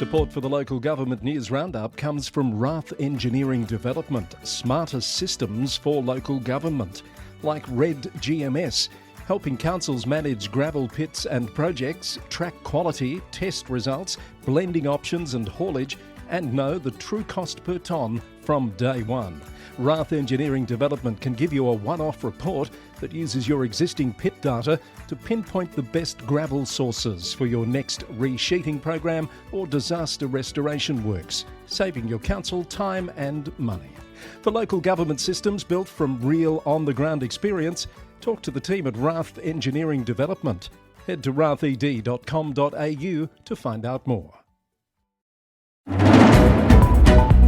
Support for the Local Government News Roundup comes from Rath Engineering Development, smarter systems for local government, like Red GMS, helping councils manage gravel pits and projects, track quality, test results, blending options and haulage, and know the true cost per tonne from day one. Rath Engineering Development can give you a one-off report that uses your existing pit data to pinpoint the best gravel sources for your next resheeting program or disaster restoration works, saving your council time and money. For local government systems built from real on-the-ground experience, talk to the team at Rath Engineering Development. Head to rathed.com.au to find out more.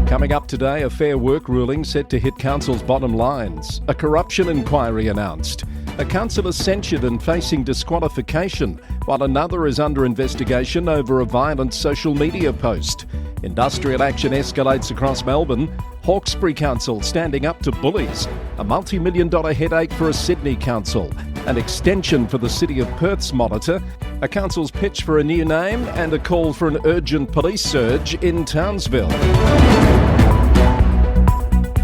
Coming up today, a Fair Work ruling set to hit council's bottom lines. A corruption inquiry announced. A councillor censured and facing disqualification, while another is under investigation over a violent social media post. Industrial action escalates across Melbourne. Hawkesbury Council standing up to bullies. A multi-million-dollar headache for a Sydney council. An extension for the City of Perth's monitor. A council's pitch for a new name and a call for an urgent police surge in Townsville.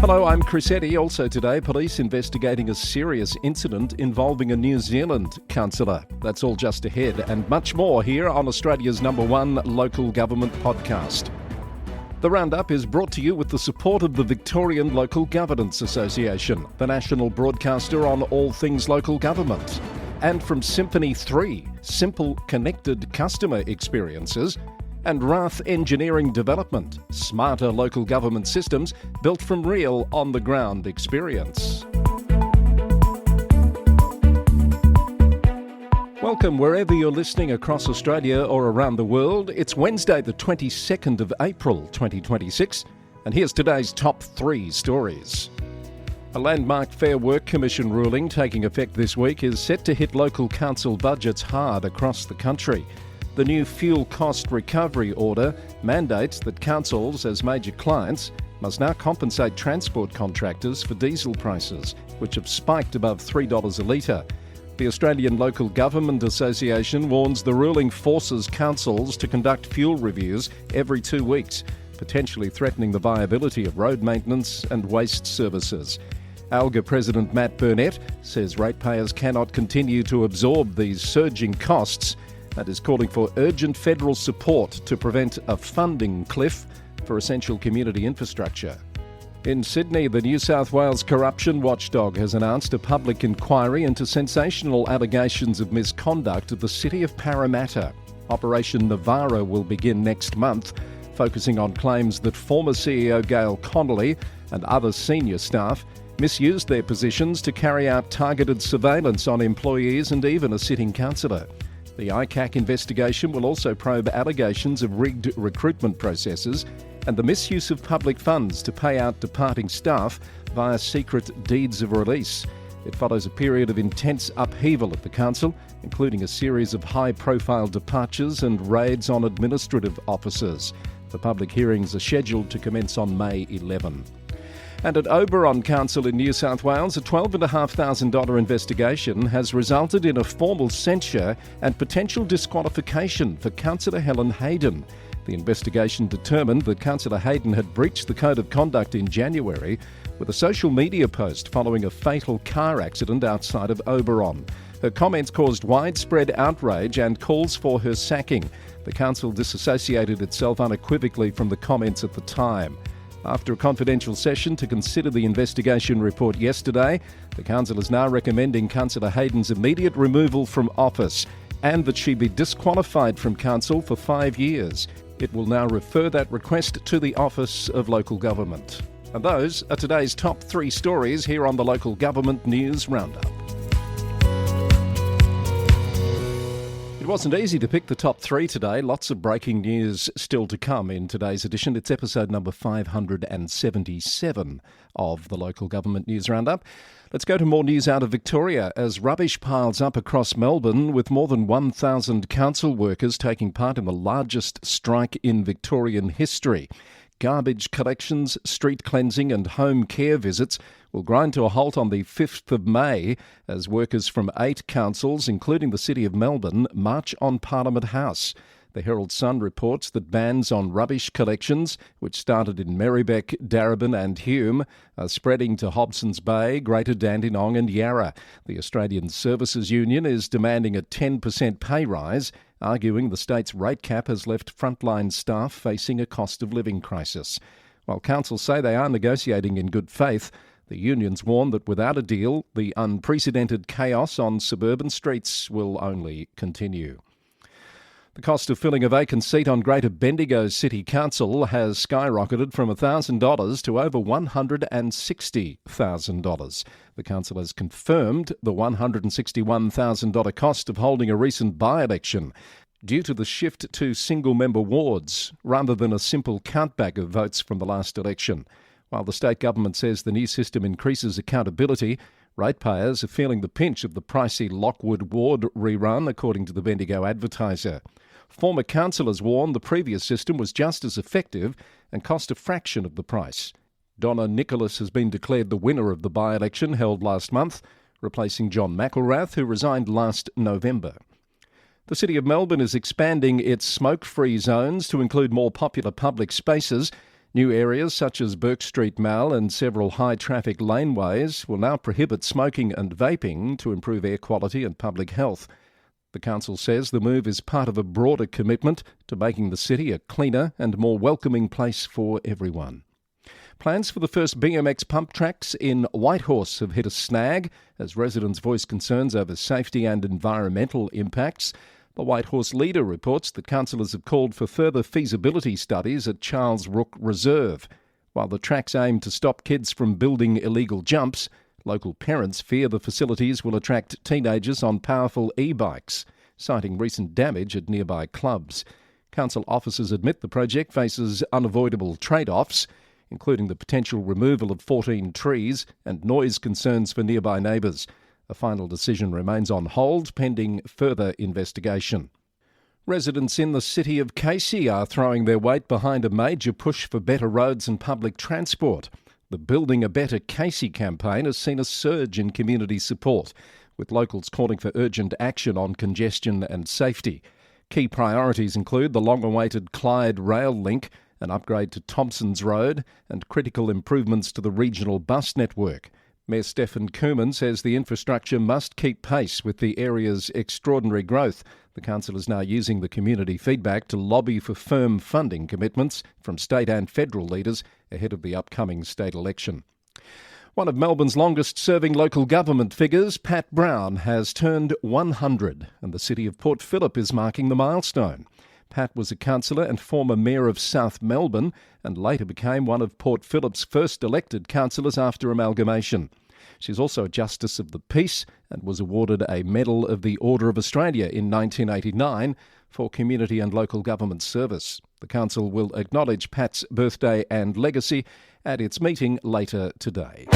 Hello, I'm Chris Eddy. Also today, police investigating a serious incident involving a New Zealand councillor. That's all just ahead and much more here on Australia's #1 local government podcast. The Roundup is brought to you with the support of the Victorian Local Governance Association, the national broadcaster on all things local government. And from Symphony 3, simple connected customer experiences. And Rath Engineering Development, smarter local government systems built from real on-the-ground experience. Welcome wherever you're listening across Australia or around the world. It's Wednesday the 22nd of April 2026, and here's today's top 3 stories. A landmark Fair Work Commission ruling taking effect this week is set to hit local council budgets hard across the country. The new fuel cost recovery order mandates that councils, as major clients, must now compensate transport contractors for diesel prices, which have spiked above $3 a litre. The Australian Local Government Association warns the ruling forces councils to conduct fuel reviews every 2 weeks, potentially threatening the viability of road maintenance and waste services. ALGA President Matt Burnett says ratepayers cannot continue to absorb these surging costs and is calling for urgent federal support to prevent a funding cliff for essential community infrastructure. In Sydney, the New South Wales corruption watchdog has announced a public inquiry into sensational allegations of misconduct at the City of Parramatta. Operation Navarro will begin next month, focusing on claims that former CEO Gail Connolly and other senior staff misused their positions to carry out targeted surveillance on employees and even a sitting councillor. The ICAC investigation will also probe allegations of rigged recruitment processes and the misuse of public funds to pay out departing staff via secret deeds of release. It follows a period of intense upheaval at the council, including a series of high-profile departures and raids on administrative officers. The public hearings are scheduled to commence on May 11. And at Oberon Council in New South Wales, a $12,500 investigation has resulted in a formal censure and potential disqualification for Councillor Helen Hayden. The investigation determined that Councillor Hayden had breached the Code of Conduct in January with a social media post following a fatal car accident outside of Oberon. Her comments caused widespread outrage and calls for her sacking. The council disassociated itself unequivocally from the comments at the time. After a confidential session to consider the investigation report yesterday, the council is now recommending Councillor Hayden's immediate removal from office and that she be disqualified from council for 5 years. It will now refer that request to the Office of Local Government. And those are today's top 3 stories here on the Local Government News Roundup. It wasn't easy to pick the top 3 today. Lots of breaking news still to come in today's edition. It's episode number 577 of the Local Government News Roundup. Let's go to more news out of Victoria as rubbish piles up across Melbourne, with more than 1,000 council workers taking part in the largest strike in Victorian history. Garbage collections, street cleansing and home care visits will grind to a halt on the 5th of May as workers from 8 councils, including the City of Melbourne, march on Parliament House. The Herald Sun reports that bans on rubbish collections, which started in Merribeck, Darebin and Hume, are spreading to Hobsons Bay, Greater Dandenong and Yarra. The Australian Services Union is demanding a 10% pay rise, arguing the state's rate cap has left frontline staff facing a cost of living crisis. While councils say they are negotiating in good faith, the unions warn that without a deal, the unprecedented chaos on suburban streets will only continue. The cost of filling a vacant seat on Greater Bendigo City Council has skyrocketed from $1,000 to over $160,000. The council has confirmed the $161,000 cost of holding a recent by-election due to the shift to single-member wards rather than a simple countback of votes from the last election. While the state government says the new system increases accountability, ratepayers are feeling the pinch of the pricey Lockwood ward rerun, according to the Bendigo Advertiser. Former councillors warn the previous system was just as effective and cost a fraction of the price. Donna Nicholas has been declared the winner of the by-election held last month, replacing John McElrath, who resigned last November. The City of Melbourne is expanding its smoke-free zones to include more popular public spaces. New areas such as Burke Street Mall and several high-traffic laneways will now prohibit smoking and vaping to improve air quality and public health. The council says the move is part of a broader commitment to making the city a cleaner and more welcoming place for everyone. Plans for the first BMX pump tracks in Whitehorse have hit a snag as residents voice concerns over safety and environmental impacts. The Whitehorse leader reports that councillors have called for further feasibility studies at Charles Rook Reserve. While the tracks aim to stop kids from building illegal jumps, local parents fear the facilities will attract teenagers on powerful e-bikes, citing recent damage at nearby clubs. Council officers admit the project faces unavoidable trade-offs, including the potential removal of 14 trees and noise concerns for nearby neighbours. A final decision remains on hold pending further investigation. Residents in the city of Casey are throwing their weight behind a major push for better roads and public transport. The Building a Better Casey campaign has seen a surge in community support, with locals calling for urgent action on congestion and safety. Key priorities include the long-awaited Clyde rail link, an upgrade to Thompson's Road, and critical improvements to the regional bus network. Mayor Stephen Cooman says the infrastructure must keep pace with the area's extraordinary growth. The council is now using the community feedback to lobby for firm funding commitments from state and federal leaders ahead of the upcoming state election. One of Melbourne's longest-serving local government figures, Pat Brown, has turned 100, and the city of Port Phillip is marking the milestone. Pat was a councillor and former mayor of South Melbourne and later became one of Port Phillip's first elected councillors after amalgamation. She's also a Justice of the Peace and was awarded a Medal of the Order of Australia in 1989 for community and local government service. The council will acknowledge Pat's birthday and legacy at its meeting later today.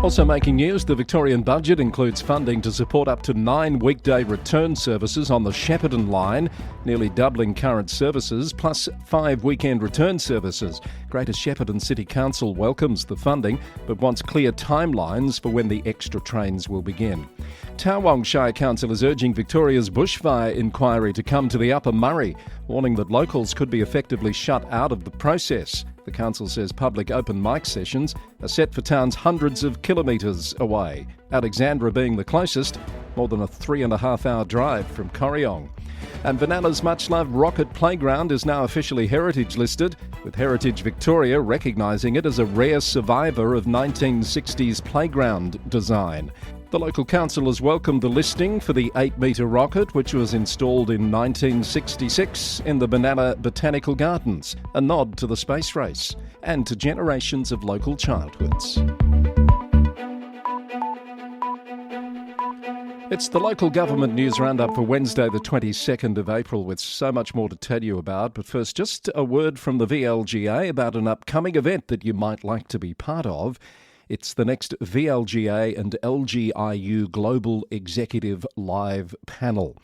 Also making news, the Victorian budget includes funding to support up to 9 weekday return services on the Shepparton line, nearly doubling current services, plus 5 weekend return services. Greater Shepparton City Council welcomes the funding, but wants clear timelines for when the extra trains will begin. Townsville Shire Council is urging Victoria's bushfire inquiry to come to the Upper Murray, warning that locals could be effectively shut out of the process. The council says public open mic sessions are set for towns hundreds of kilometres away, Alexandra being the closest, more than a 3.5-hour drive from Corryong. And Vanana's much-loved Rocket Playground is now officially heritage listed, with Heritage Victoria recognising it as a rare survivor of 1960s playground design. The local council has welcomed the listing for the 8-metre rocket, which was installed in 1966 in the Banana Botanical Gardens, a nod to the space race and to generations of local childhoods. It's the Local Government News Roundup for Wednesday the 22nd of April, with so much more to tell you about. But first, just a word from the VLGA about an upcoming event that you might like to be part of. It's the next VLGA and LGIU Global Executive Live Panel.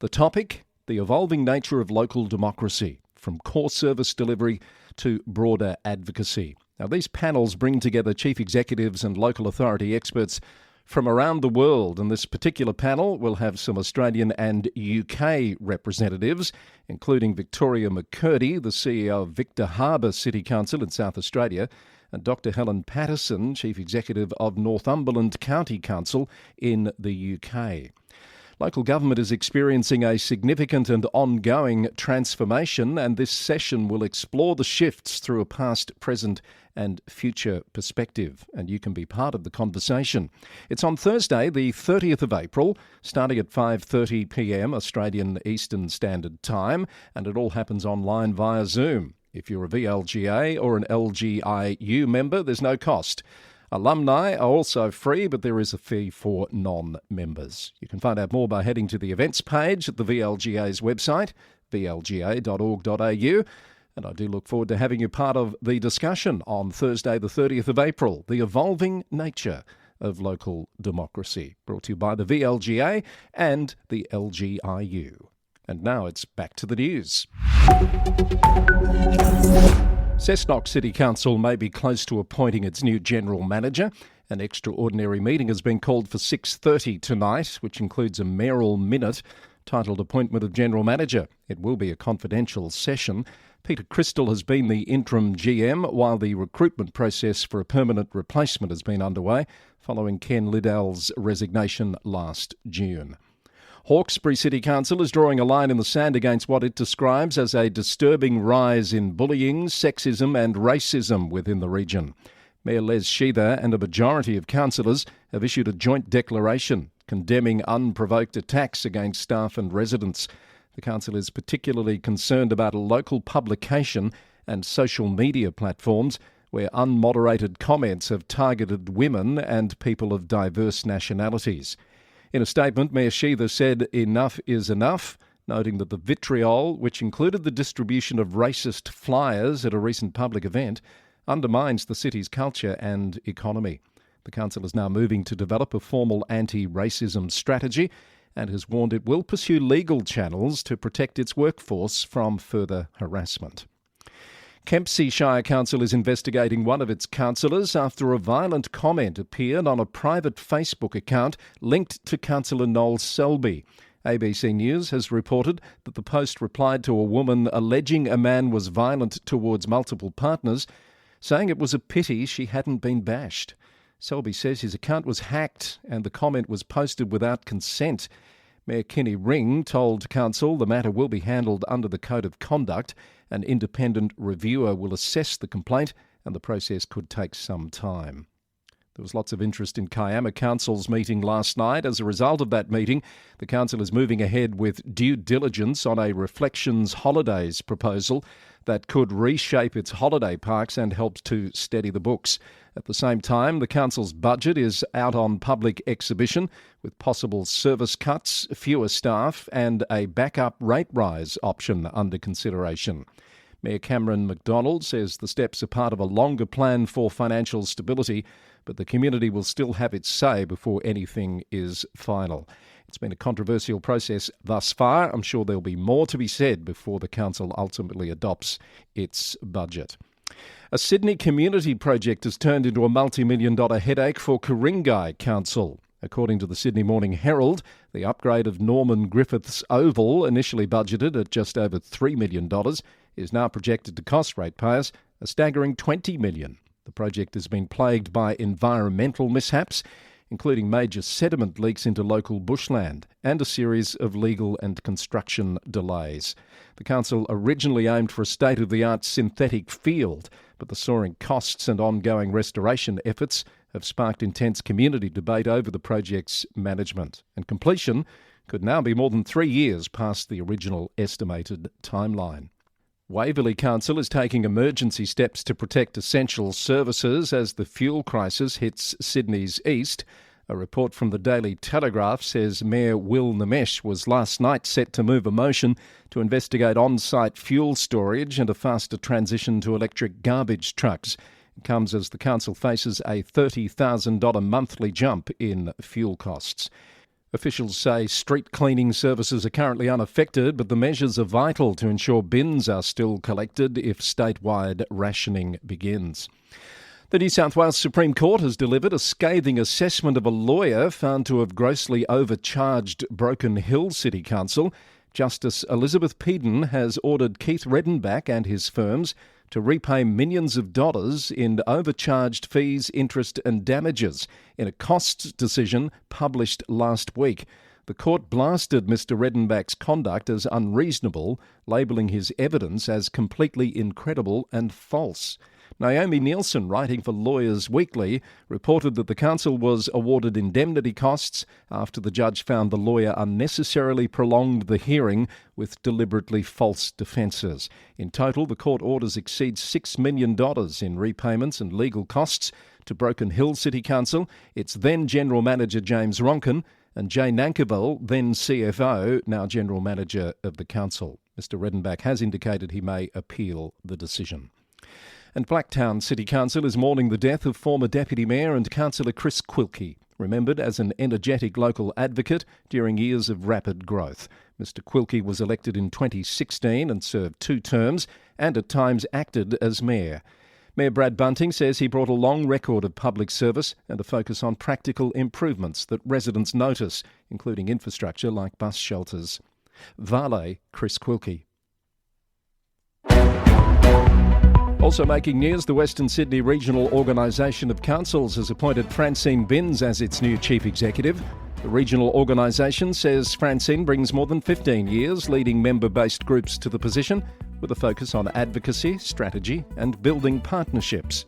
The topic, the evolving nature of local democracy, from core service delivery to broader advocacy. Now, these panels bring together chief executives and local authority experts from around the world, and this particular panel will have some Australian and UK representatives, including Victoria McCurdy, the CEO of Victor Harbor City Council in South Australia, and Dr Helen Patterson, Chief Executive of Northumberland County Council in the UK. Local government is experiencing a significant and ongoing transformation, and this session will explore the shifts through a past, present and future perspective, and you can be part of the conversation. It's on Thursday, the 30th of April, starting at 5:30pm Australian Eastern Standard Time, and it all happens online via Zoom. If you're a VLGA or an LGIU member, there's no cost. Alumni are also free, but there is a fee for non-members. You can find out more by heading to the events page at the VLGA's website, vlga.org.au. And I do look forward to having you part of the discussion on Thursday, the 30th of April, the evolving nature of local democracy. Brought to you by the VLGA and the LGIU. And now it's back to the news. Cessnock City Council may be close to appointing its new general manager. An extraordinary meeting has been called for 6:30 tonight, which includes a mayoral minute titled Appointment of General Manager. It will be a confidential session. Peter Crystal has been the interim GM, while the recruitment process for a permanent replacement has been underway, following Ken Liddell's resignation last June. Hawkesbury City Council is drawing a line in the sand against what it describes as a disturbing rise in bullying, sexism and racism within the region. Mayor Les Sheether and a majority of councillors have issued a joint declaration condemning unprovoked attacks against staff and residents. The council is particularly concerned about a local publication and social media platforms where unmoderated comments have targeted women and people of diverse nationalities. In a statement, Mayor Sheether said enough is enough, noting that the vitriol, which included the distribution of racist flyers at a recent public event, undermines the city's culture and economy. The council is now moving to develop a formal anti-racism strategy and has warned it will pursue legal channels to protect its workforce from further harassment. Kempsey Shire Council is investigating one of its councillors after a violent comment appeared on a private Facebook account linked to Councillor Noel Selby. ABC News has reported that the post replied to a woman alleging a man was violent towards multiple partners, saying it was a pity she hadn't been bashed. Selby says his account was hacked and the comment was posted without consent. Mayor Kenny Ring told Council the matter will be handled under the Code of Conduct. An independent reviewer will assess the complaint and the process could take some time. There was lots of interest in Kiama Council's meeting last night. As a result of that meeting, the council is moving ahead with due diligence on a Reflections Holidays proposal that could reshape its holiday parks and help to steady the books. At the same time, the council's budget is out on public exhibition with possible service cuts, fewer staff and a backup rate rise option under consideration. Mayor Cameron McDonald says the steps are part of a longer plan for financial stability, but the community will still have its say before anything is final. It's been a controversial process thus far. I'm sure there'll be more to be said before the council ultimately adopts its budget. A Sydney community project has turned into a multi-million-dollar headache for Ku-ring-gai Council. According to the Sydney Morning Herald, the upgrade of Norman Griffiths Oval, initially budgeted at just over $3 million, is now projected to cost ratepayers a staggering $20 million. The project has been plagued by environmental mishaps, including major sediment leaks into local bushland and a series of legal and construction delays. The council originally aimed for a state-of-the-art synthetic field, but the soaring costs and ongoing restoration efforts have sparked intense community debate over the project's management, and completion could now be more than 3 years past the original estimated timeline. Waverley Council is taking emergency steps to protect essential services as the fuel crisis hits Sydney's east. A report from the Daily Telegraph says Mayor Will Namesh was last night set to move a motion to investigate on-site fuel storage and a faster transition to electric garbage trucks. It comes as the council faces a $30,000 monthly jump in fuel costs. Officials say street cleaning services are currently unaffected, but the measures are vital to ensure bins are still collected if statewide rationing begins. The New South Wales Supreme Court has delivered a scathing assessment of a lawyer found to have grossly overcharged Broken Hill City Council. Justice Elizabeth Peden has ordered Keith Redenbach and his firms to repay millions of dollars in overcharged fees, interest and damages in a costs decision published last week. The court blasted Mr Redenbach's conduct as unreasonable, labelling his evidence as completely incredible and false. Naomi Nielsen, writing for Lawyers Weekly, reported that the council was awarded indemnity costs after the judge found the lawyer unnecessarily prolonged the hearing with deliberately false defences. In total, the court orders exceed $6 million in repayments and legal costs to Broken Hill City Council, its then General Manager James Ronkin, and Jay Nankerville, then CFO, now General Manager of the council. Mr Redenbach has indicated he may appeal the decision. And Blacktown City Council is mourning the death of former Deputy Mayor and Councillor Chris Quilke, remembered as an energetic local advocate during years of rapid growth. Mr Quilke was elected in 2016 and served 2 terms and at times acted as mayor. Mayor Brad Bunting says he brought a long record of public service and a focus on practical improvements that residents notice, including infrastructure like bus shelters. Vale Chris Quilke. Also making news, the Western Sydney Regional Organisation of Councils has appointed Francine Binns as its new chief executive. The regional organisation says Francine brings more than 15 years leading member-based groups to the position, with a focus on advocacy, strategy and building partnerships.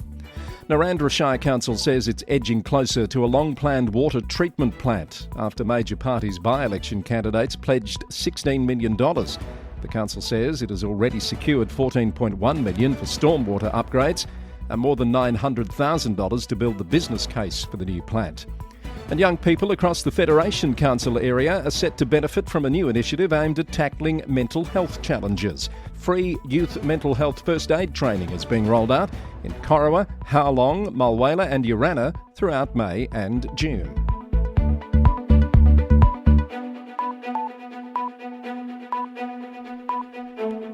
Narandra Shire Council says it's edging closer to a long-planned water treatment plant after major parties' by-election candidates pledged $16 million. The council says it has already secured $14.1 million for stormwater upgrades and more than $900,000 to build the business case for the new plant. And young people across the Federation Council area are set to benefit from a new initiative aimed at tackling mental health challenges. Free youth mental health first aid training is being rolled out in Corowa, Howlong, Mulwala and Urana throughout May and June.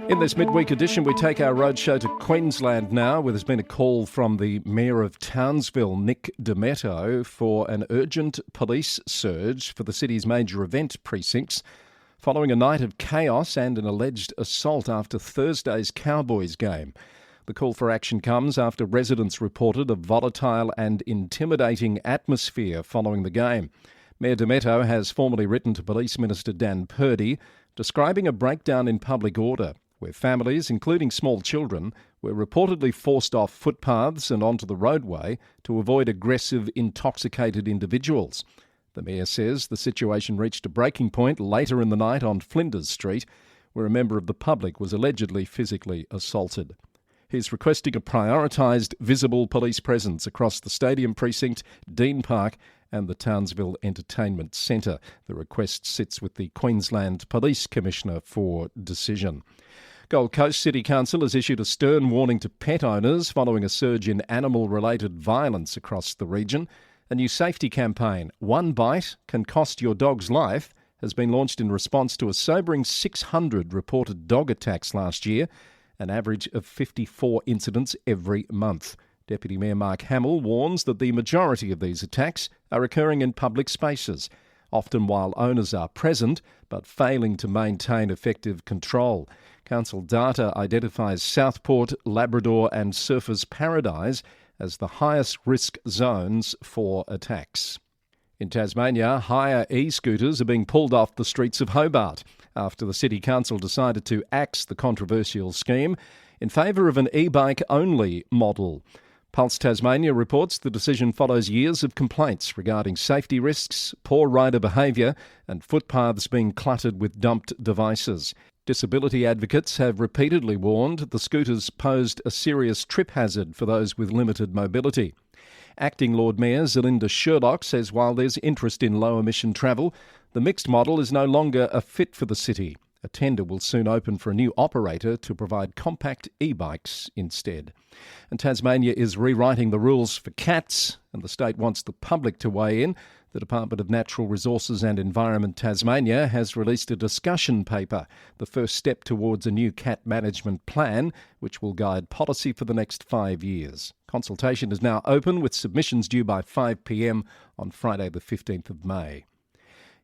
In this midweek edition, we take our roadshow to Queensland now, where there's been a call from the Mayor of Townsville, Nick Demetto, for an urgent police surge for the city's major event precincts, following a night of chaos and an alleged assault after Thursday's Cowboys game. The call for action comes after residents reported a volatile and intimidating atmosphere following the game. Mayor Demetto has formally written to Police Minister Dan Purdy, describing a breakdown in public order, where families, including small children, were reportedly forced off footpaths and onto the roadway to avoid aggressive, intoxicated individuals. The Mayor says the situation reached a breaking point later in the night on Flinders Street, where a member of the public was allegedly physically assaulted. He's requesting a prioritised, visible police presence across the Stadium Precinct, Dean Park and the Townsville Entertainment Centre. The request sits with the Queensland Police Commissioner for decision. Gold Coast City Council has issued a stern warning to pet owners following a surge in animal-related violence across the region. A new safety campaign, One Bite Can Cost Your Dog's Life, has been launched in response to a sobering 600 reported dog attacks last year, an average of 54 incidents every month. Deputy Mayor Mark Hamill warns that the majority of these attacks are occurring in public spaces, often while owners are present but failing to maintain effective control. Council data identifies Southport, Labrador and Surfers Paradise as the highest risk zones for attacks. In Tasmania, hire e-scooters are being pulled off the streets of Hobart after the City Council decided to axe the controversial scheme in favour of an e-bike-only model. Pulse Tasmania reports the decision follows years of complaints regarding safety risks, poor rider behaviour and footpaths being cluttered with dumped devices. Disability advocates have repeatedly warned the scooters posed a serious trip hazard for those with limited mobility. Acting Lord Mayor Zelinda Sherlock says while there's interest in low-emission travel, the mixed model is no longer a fit for the city. A tender will soon open for a new operator to provide compact e-bikes instead. And Tasmania is rewriting the rules for cats, and the state wants the public to weigh in. The Department of Natural Resources and Environment Tasmania has released a discussion paper, the first step towards a new cat management plan, which will guide policy for the next 5 years. Consultation is now open, with submissions due by 5 p.m. on Friday the 15th of May.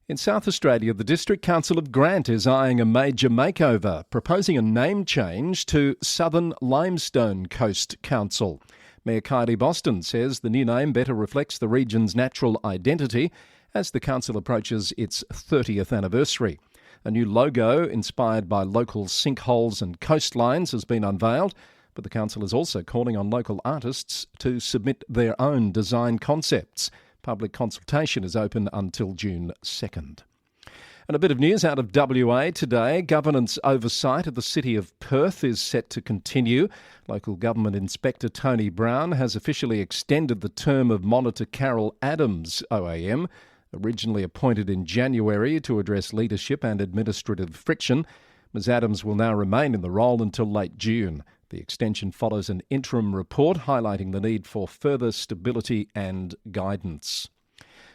In South Australia, the District Council of Grant is eyeing a major makeover, proposing a name change to Southern Limestone Coast Council. Mayor Kylie Boston says the new name better reflects the region's natural identity as the council approaches its 30th anniversary. A new logo inspired by local sinkholes and coastlines has been unveiled, but the council is also calling on local artists to submit their own design concepts. Public consultation is open until June 2nd. And a bit of news out of WA today. Governance oversight of the City of Perth is set to continue. Local Government Inspector Tony Brown has officially extended the term of Monitor Carol Adams, OAM, originally appointed in January to address leadership and administrative friction. Ms Adams will now remain in the role until late June. The extension follows an interim report highlighting the need for further stability and guidance.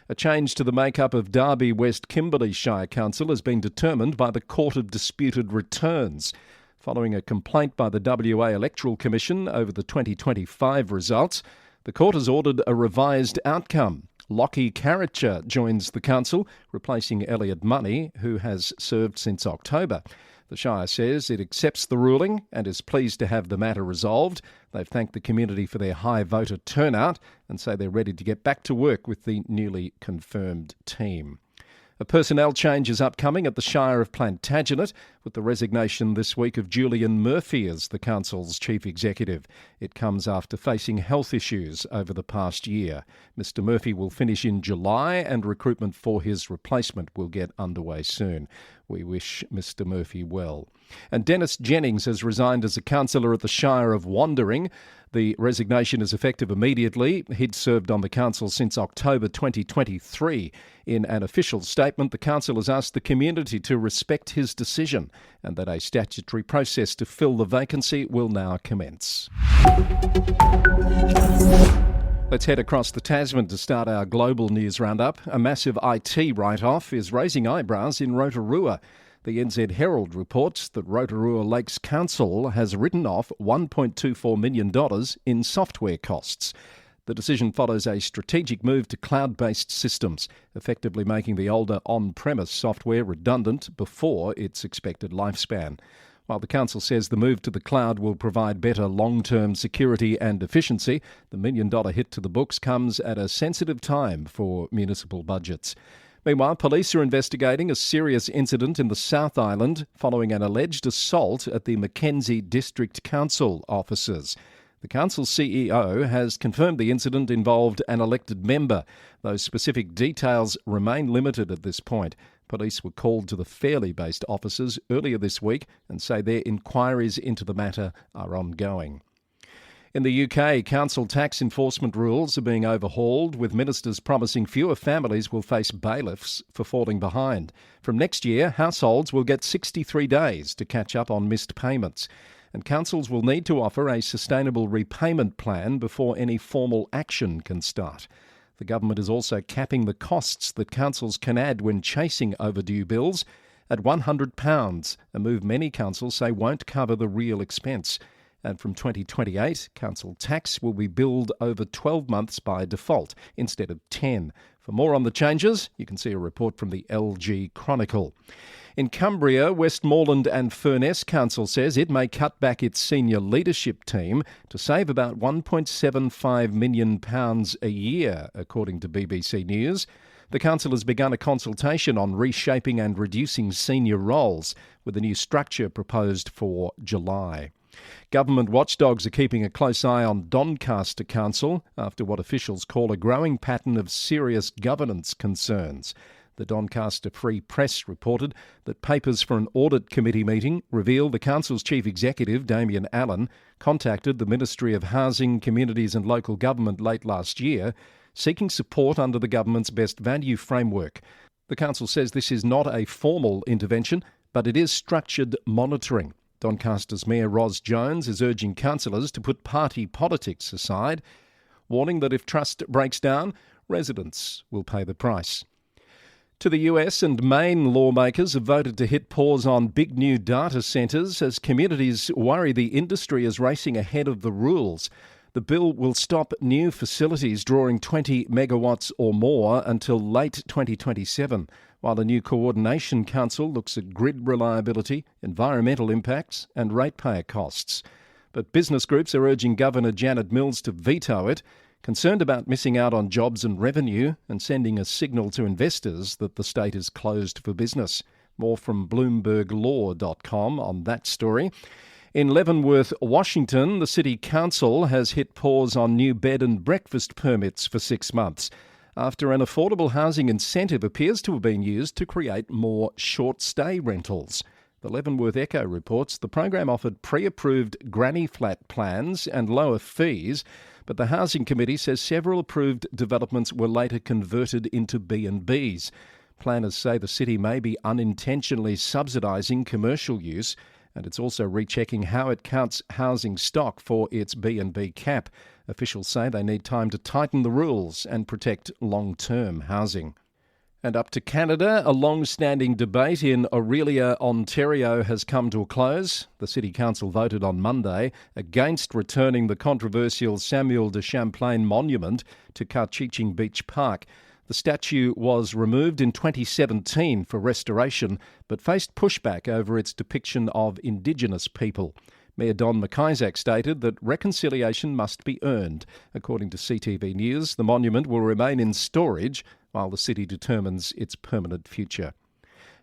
A change to the makeup of Derby West Kimberley Shire Council has been determined by the Court of Disputed Returns. Following a complaint by the WA Electoral Commission over the 2025 results, the court has ordered a revised outcome. Lockie Carricher joins the council, replacing Elliot Money, who has served since October. The Shire says it accepts the ruling and is pleased to have the matter resolved. They've thanked the community for their high voter turnout and say they're ready to get back to work with the newly confirmed team. A personnel change is upcoming at the Shire of Plantagenet, with the resignation this week of Julian Murphy as the council's chief executive. It comes after facing health issues over the past year. Mr Murphy will finish in July and recruitment for his replacement will get underway soon. We wish Mr Murphy well. And Dennis Jennings has resigned as a councillor at the Shire of Wandering. The resignation is effective immediately. He'd served on the council since October 2023. In an official statement, the council has asked the community to respect his decision and that a statutory process to fill the vacancy will now commence. Let's head across the Tasman to start our global news roundup. A massive IT write-off is raising eyebrows in Rotorua. The NZ Herald reports that Rotorua Lakes Council has written off $1.24 million in software costs. The decision follows a strategic move to cloud-based systems, effectively making the older on-premise software redundant before its expected lifespan. While the council says the move to the cloud will provide better long-term security and efficiency, the $1 million hit to the books comes at a sensitive time for municipal budgets. Meanwhile, police are investigating a serious incident in the South Island following an alleged assault at the Mackenzie District Council offices. The council's CEO has confirmed the incident involved an elected member, though specific details remain limited at this point. Police were called to the Fairlie-based offices earlier this week and say their inquiries into the matter are ongoing. In the UK, council tax enforcement rules are being overhauled, with ministers promising fewer families will face bailiffs for falling behind. From next year, households will get 63 days to catch up on missed payments, and councils will need to offer a sustainable repayment plan before any formal action can start. The government is also capping the costs that councils can add when chasing overdue bills at £100, a move many councils say won't cover the real expense. And from 2028, council tax will be billed over 12 months by default instead of 10. For more on the changes, you can see a report from the LG Chronicle. In Cumbria, Westmoreland and Furness Council says it may cut back its senior leadership team to save about £1.75 million a year, according to BBC News. The council has begun a consultation on reshaping and reducing senior roles, with a new structure proposed for July. Government watchdogs are keeping a close eye on Doncaster Council after what officials call a growing pattern of serious governance concerns. The Doncaster Free Press reported that papers for an audit committee meeting reveal the council's chief executive, Damien Allen, contacted the Ministry of Housing, Communities and Local Government late last year, seeking support under the government's best value framework. The council says this is not a formal intervention, but it is structured monitoring. Doncaster's Mayor Ros Jones is urging councillors to put party politics aside, warning that if trust breaks down, Residents will pay the price. To the US, and Maine lawmakers have voted to hit pause on big new data centres as communities worry the industry is racing ahead of the rules. The bill will stop new facilities drawing 20 megawatts or more until late 2027, while the new Coordination Council looks at grid reliability, environmental impacts and ratepayer costs. But business groups are urging Governor Janet Mills to veto it, concerned about missing out on jobs and revenue and sending a signal to investors that the state is closed for business. More from BloombergLaw.com on that story. In Leavenworth, Washington, the City Council has hit pause on new bed and breakfast permits for 6 months after an affordable housing incentive appears to have been used to create more short-stay rentals. The Leavenworth Echo reports the program offered pre-approved granny flat plans and lower fees, but the Housing Committee says several approved developments were later converted into B&Bs. Planners say the city may be unintentionally subsidising commercial use, and it's also rechecking how it counts housing stock for its B&B cap. Officials say they need time to tighten the rules and protect long-term housing. And up to Canada, a long-standing debate in Orillia, Ontario has come to a close. The City Council voted on Monday against returning the controversial Samuel de Champlain monument to Carcheeching Beach Park. The statue was removed in 2017 for restoration, but faced pushback over its depiction of Indigenous people. Mayor Don McIsaac stated that reconciliation must be earned. According to CTV News, the monument will remain in storage while the city determines its permanent future.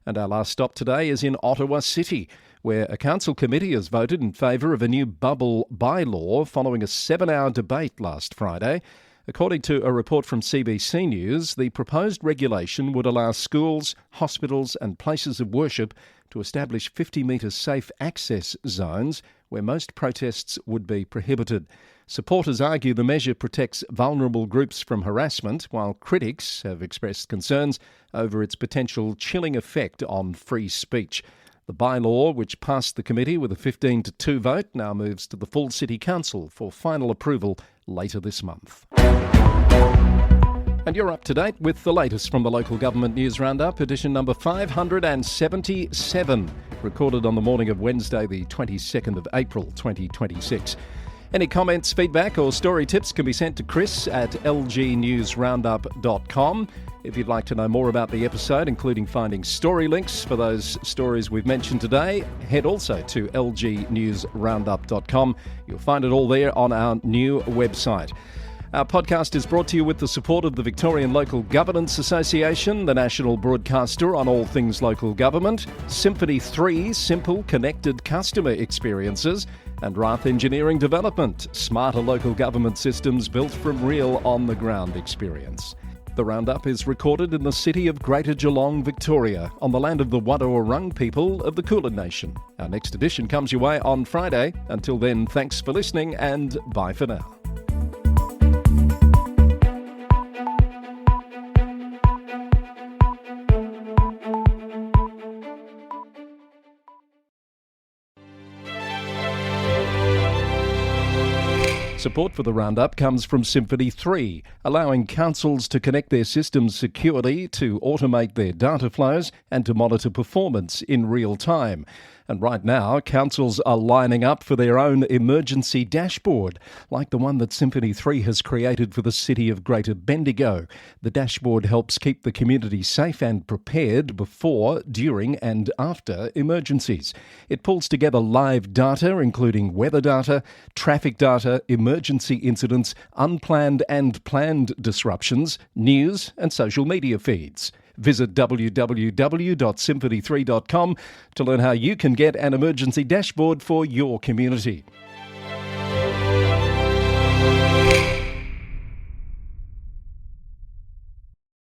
And our last stop today is in Ottawa City, where a council committee has voted in favour of a new bubble bylaw following a 7-hour debate last Friday. According to a report from CBC News, the proposed regulation would allow schools, hospitals and places of worship to establish 50-metre safe access zones where most protests would be prohibited. Supporters argue the measure protects vulnerable groups from harassment, while critics have expressed concerns over its potential chilling effect on free speech. The bylaw, which passed the committee with a 15-2 vote, now moves to the full City Council for final approval later this month. And you're up to date with the latest from the Local Government News Roundup, edition number 577, recorded on the morning of Wednesday, the 22nd of April, 2026. Any comments, feedback or story tips can be sent to Chris at lgnewsroundup.com. If you'd like to know more about the episode, including finding story links for those stories we've mentioned today, head also to lgnewsroundup.com. You'll find it all there on our new website. Our podcast is brought to you with the support of the Victorian Local Governance Association, the national broadcaster on all things local government, Symphony 3 simple connected customer experiences, and Rath Engineering Development, smarter local government systems built from real on-the-ground experience. The Roundup is recorded in the city of Greater Geelong, Victoria, on the land of the Wadawurrung people of the Kulin Nation. Our next edition comes your way on Friday. Until then, thanks for listening and bye for now. Support for the Roundup comes from Symphony 3, allowing councils to connect their systems securely, to automate their data flows and to monitor performance in real time. And right now, councils are lining up for their own emergency dashboard, like the one that Symphony 3 has created for the city of Greater Bendigo. The dashboard helps keep the community safe and prepared before, during and after emergencies. It pulls together live data, including weather data, traffic data, emergency incidents, unplanned and planned disruptions, news and social media feeds. Visit www.symphony3.com to learn how you can get an emergency dashboard for your community.